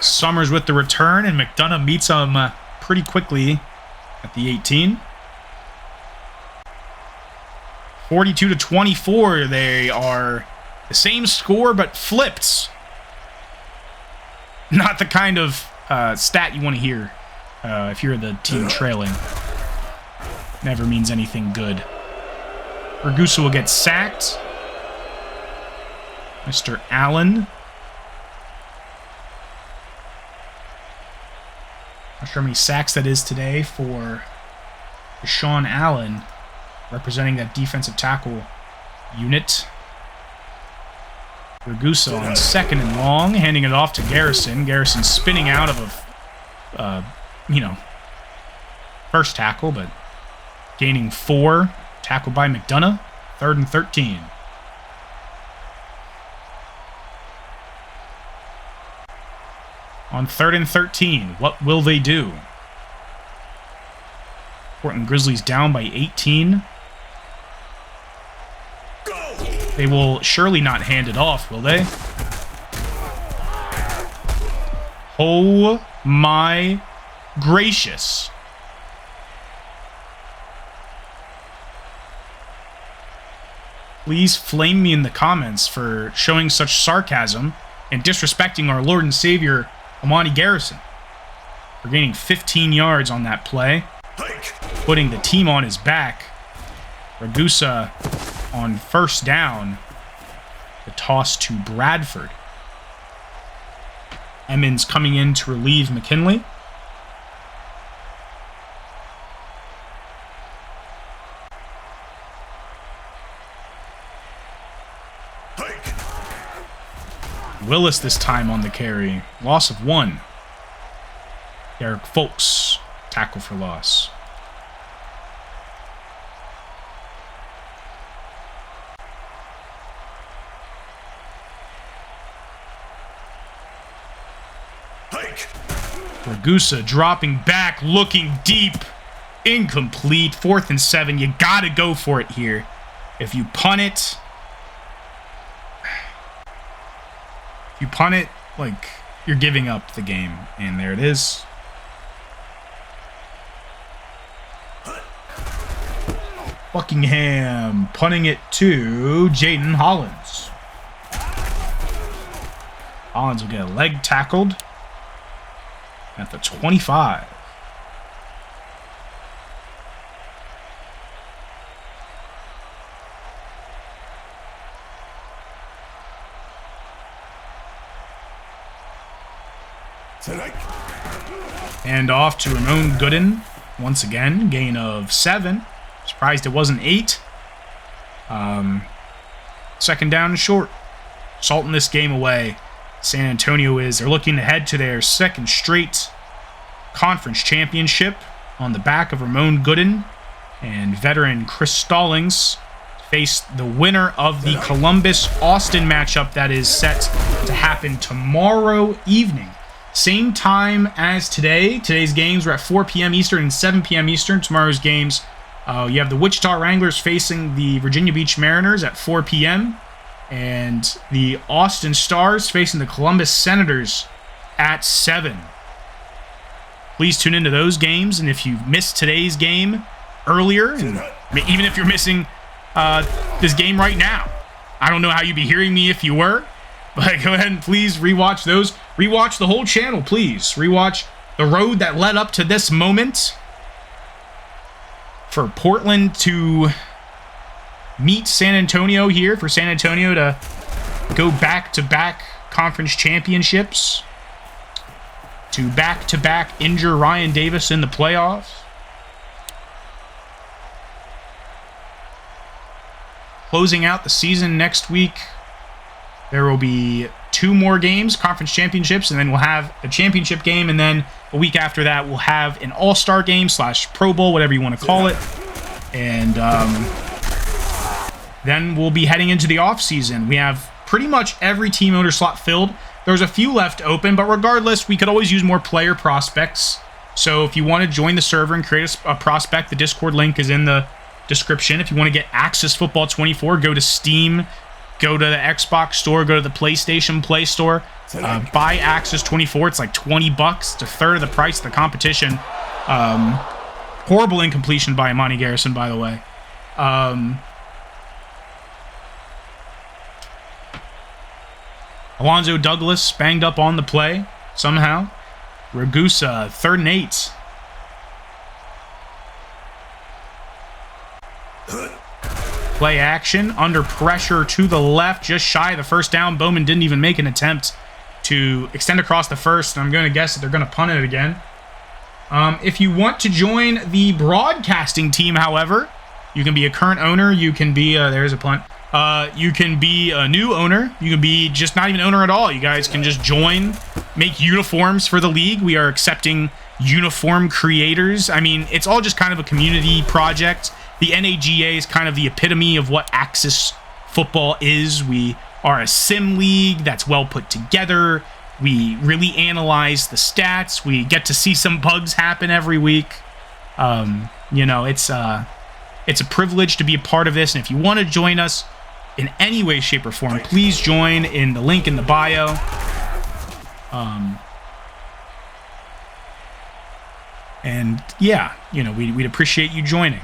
Summers with the return, and McDonough meets him pretty quickly at the 18. 42-24. They are the same score, but flipped. Not the kind of stat you want to hear if you're the team trailing. Never means anything good. Ragusa will get sacked. Mr. Allen. Not sure how many sacks that is today for Sean Allen, representing that defensive tackle unit. Ragusa on 2nd and long, handing it off to Garrison. Garrison spinning out of a, first tackle, but gaining 4. Tackled by McDonough. 3rd and 13. On 3rd and 13, what will they do? Portland Grizzlies down by 18. They will surely not hand it off, will they? Oh my gracious. Please flame me in the comments for showing such sarcasm and disrespecting our Lord and Savior, Amani Garrison. For gaining 15 yards on that play. Putting the team on his back. Ragusa on 1st down. The toss to Bradford. Emmons coming in to relieve McKinley. Willis this time on the carry. Loss of 1. Derek Folks, tackle for loss. Ragusa dropping back, looking deep. Incomplete. 4th and 7. You gotta go for it here. If you punt it... like, you're giving up the game. And there it is. Buckingham punting it to Jaden Hollins. Hollins will get a leg tackled at the 25. And off to Ramon Gooden. Once again, gain of 7. Surprised it wasn't 8. 2nd down and short. Salting this game away. San Antonio is. They're looking ahead to their 2nd straight conference championship on the back of Ramon Gooden and veteran Chris Stallings. Face the winner of the Columbus-Austin matchup that is set to happen tomorrow evening. Same time as today. Today's games are at 4 p.m. Eastern and 7 p.m. Eastern. Tomorrow's games, you have the Wichita Wranglers facing the Virginia Beach Mariners at 4 p.m. And the Austin Stars facing the Columbus Senators at 7. Please tune into those games. And if you missed today's game earlier, and even if you're missing this game right now, I don't know how you'd be hearing me if you were. But go ahead and please rewatch those. Rewatch the whole channel, please. Rewatch the road that led up to this moment for Portland to meet San Antonio here, for San Antonio to go back-to-back conference championships. to back-to-back injure Ryan Davis in the playoffs. Closing out the season next week, there will be 2 more games, conference championships, and then we'll have a championship game, and then a week after that, we'll have an all-star game / Pro Bowl, whatever you want to call it. And then we'll be heading into the off-season. We have pretty much every team owner slot filled. There's a few left open, but regardless, we could always use more player prospects. So if you want to join the server and create a prospect, the Discord link is in the description. If you want to get Access Football 24, go to Steam, go to the Xbox store, go to the PlayStation Play Store, buy Access 24. It's like $20. It's a third of the price of the competition. Horrible incompletion by Imani Garrison, by the way. Alonzo Douglas banged up on the play somehow. Ragusa, 3rd and 8. Play action, under pressure to the left, just shy of the first down. Bowman didn't even make an attempt to extend across the first, and I'm going to guess that they're going to punt it again. If you want to join the broadcasting team, however, you can be a current owner. You can be, there's a punt. You can be a new owner. You can be just not even owner at all. You guys can just join, make uniforms for the league. We are accepting uniform creators. I mean, it's all just kind of a community project. The NAGA is kind of the epitome of what Axis football is. We are a sim league that's well put together. We really analyze the stats. We get to see some bugs happen every week. You know, it's a privilege to be a part of this. And if you want to join us in any way, shape, or form, please join in the link in the bio. And yeah, you know, we'd appreciate you joining.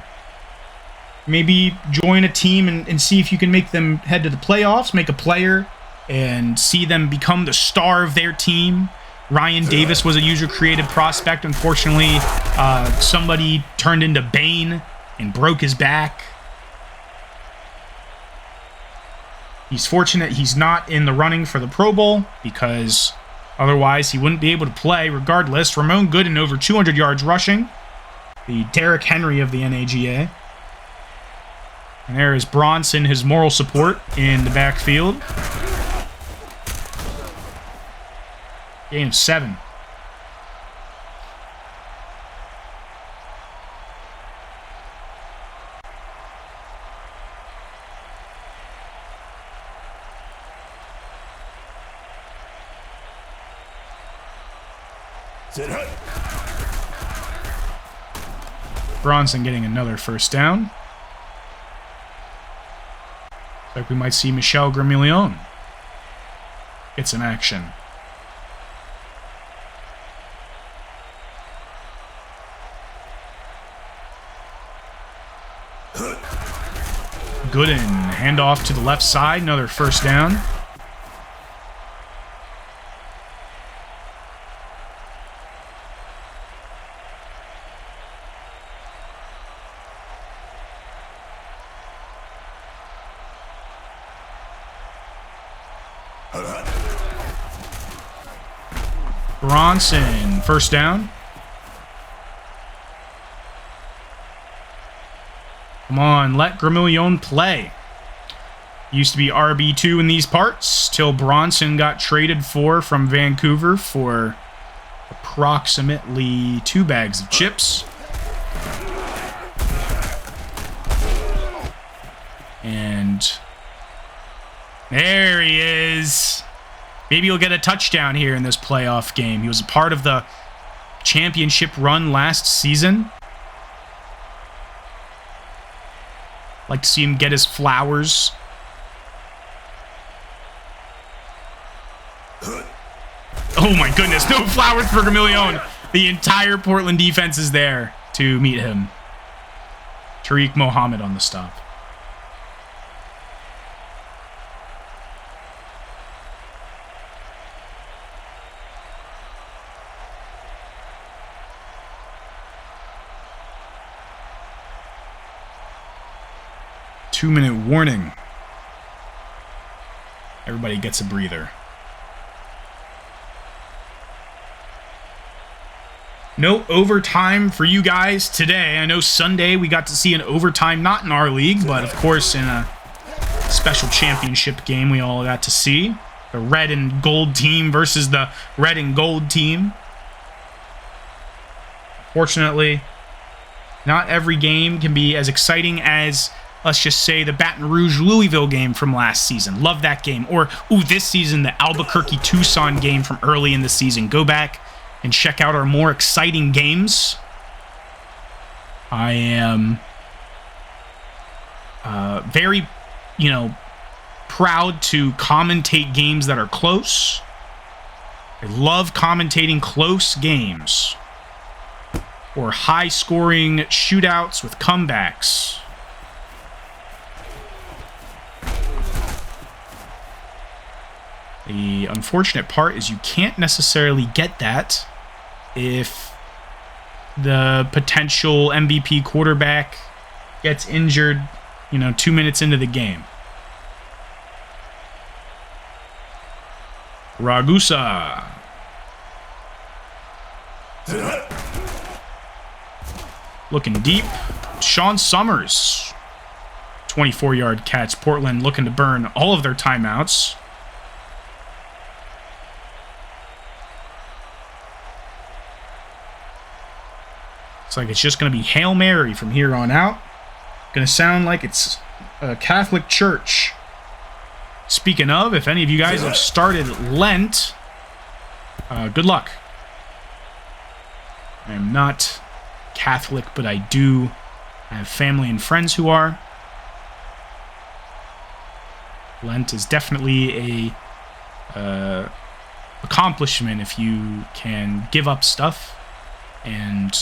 Maybe join a team and see if you can make them head to the playoffs, make a player, and see them become the star of their team. Ryan Davis was a user-created prospect. Unfortunately, somebody turned into Bane and broke his back. He's fortunate he's not in the running for the Pro Bowl because otherwise he wouldn't be able to play regardless. Ramon Gooden over 200 yards rushing. The Derrick Henry of the NAGA. And there is Bronson, his moral support in the backfield. Gain of 7. Bronson getting another first down. Looks like we might see Michel Gramillion get some action. Gooden, handoff to the left side, another first down. Bronson, first down. Come on, let Gramillion play. Used to be RB2 in these parts, till Bronson got traded from Vancouver for approximately 2 bags of chips. And there he is. Maybe he'll get a touchdown here in this playoff game. He was a part of the championship run last season. Like to see him get his flowers. Oh my goodness, no flowers for Gramillion. The entire Portland defense is there to meet him. Tariq Mohammed on the stop. Two-minute warning. Everybody gets a breather. No overtime for you guys today. I know Sunday we got to see an overtime, not in our league, but of course in a special championship game we all got to see. The red and gold team versus the red and gold team. Fortunately, not every game can be as exciting as, let's just say, the Baton Rouge-Louisville game from last season. Love that game. Or, this season, the Albuquerque-Tucson game from early in the season. Go back and check out our more exciting games. I am very, proud to commentate games that are close. I love commentating close games. Or high-scoring shootouts with comebacks. The unfortunate part is you can't necessarily get that if the potential MVP quarterback gets injured, 2 minutes into the game. Ragusa. Looking deep. Sean Summers. 24-yard catch. Portland looking to burn all of their timeouts. Looks like it's just going to be Hail Mary from here on out. Going to sound like it's a Catholic church. Speaking of, if any of you guys have started Lent, good luck. I am not Catholic, but I do have family and friends who are. Lent is definitely a accomplishment if you can give up stuff. And,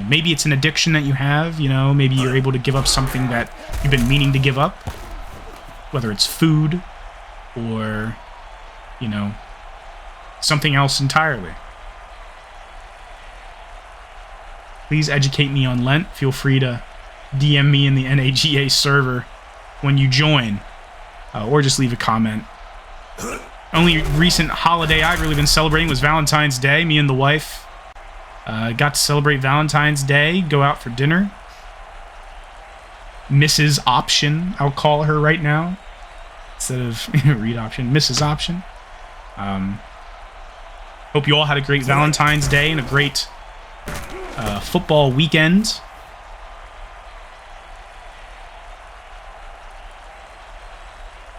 maybe it's an addiction that you have. Maybe you're able to give up something that you've been meaning to give up. Whether it's food or, something else entirely. Please educate me on Lent. Feel free to DM me in the NAGA server when you join. Or just leave a comment. Only recent holiday I've really been celebrating was Valentine's Day. Me and the wife got to celebrate Valentine's Day, go out for dinner. Mrs. Option, I'll call her right now. Instead of Read Option, Mrs. Option. Hope you all had a great Valentine's Day and a great football weekend.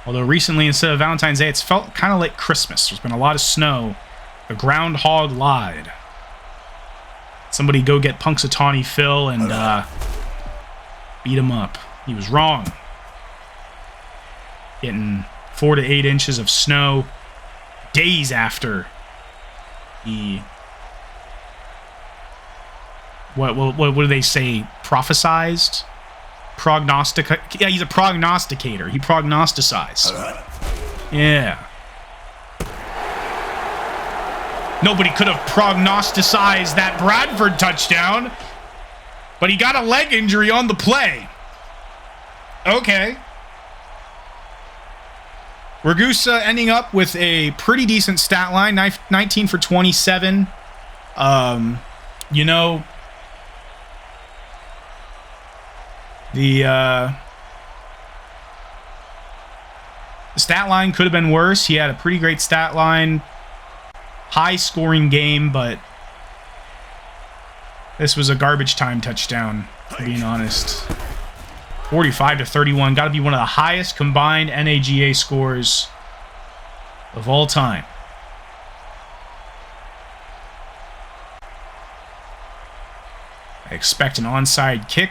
Although recently, instead of Valentine's Day, it's felt kind of like Christmas. There's been a lot of snow. The groundhog lied. Somebody go get Punxsutawney Phil and beat him up. He was wrong. Getting 4 to 8 inches of snow days after he... What do they say? Prophesized? Yeah, he's a prognosticator. He prognosticized. Yeah. Nobody could have prognosticized that Bradford touchdown, but he got a leg injury on the play. Okay. Ragusa ending up with a pretty decent stat line, 19 for 27. The stat line could have been worse. He had a pretty great stat line. High-scoring game, but this was a garbage time touchdown, being honest. 45 to 31. Got to be one of the highest combined NAGA scores of all time. I expect an onside kick.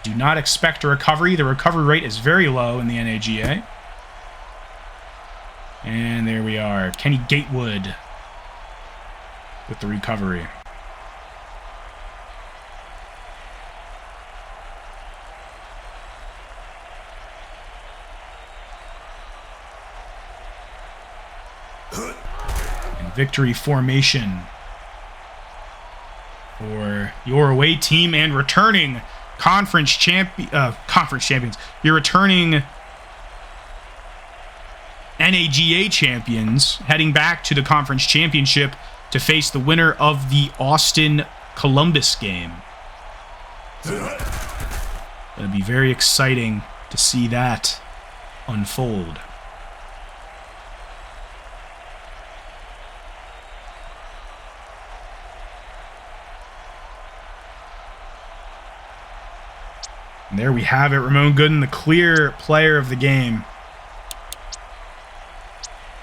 Do not expect a recovery. The recovery rate is very low in the NAGA. And there we are. Kenny Gatewood with the recovery. And victory formation for your away team and returning conference champions. You're returning NAGA champions, heading back to the conference championship to face the winner of the Austin-Columbus game. It'll be very exciting to see that unfold. And there we have it. Ramon Gooden, the clear player of the game.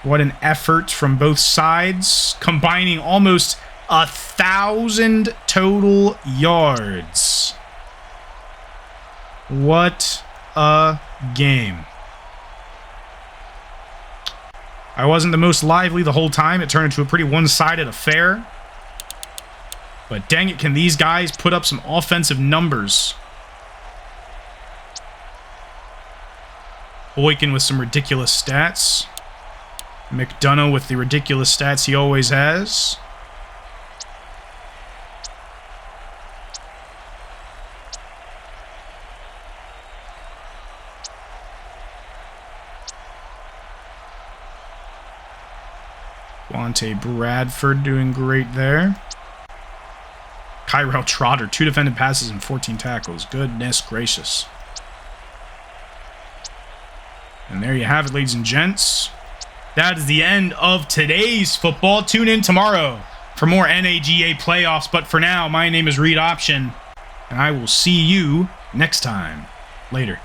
What an effort from both sides, combining almost 1,000 total yards. What a game. I wasn't the most lively the whole time. It turned into a pretty one-sided affair. But dang it, can these guys put up some offensive numbers? Boykin with some ridiculous stats. McDonough with the ridiculous stats he always has. Wante Bradford doing great there. Kyrell Trotter, 2 defended passes and 14 tackles. Goodness gracious. And there you have it, ladies and gents. That is the end of today's football. Tune in tomorrow for more NAGA playoffs. But for now, my name is Reed Option, and I will see you next time. Later.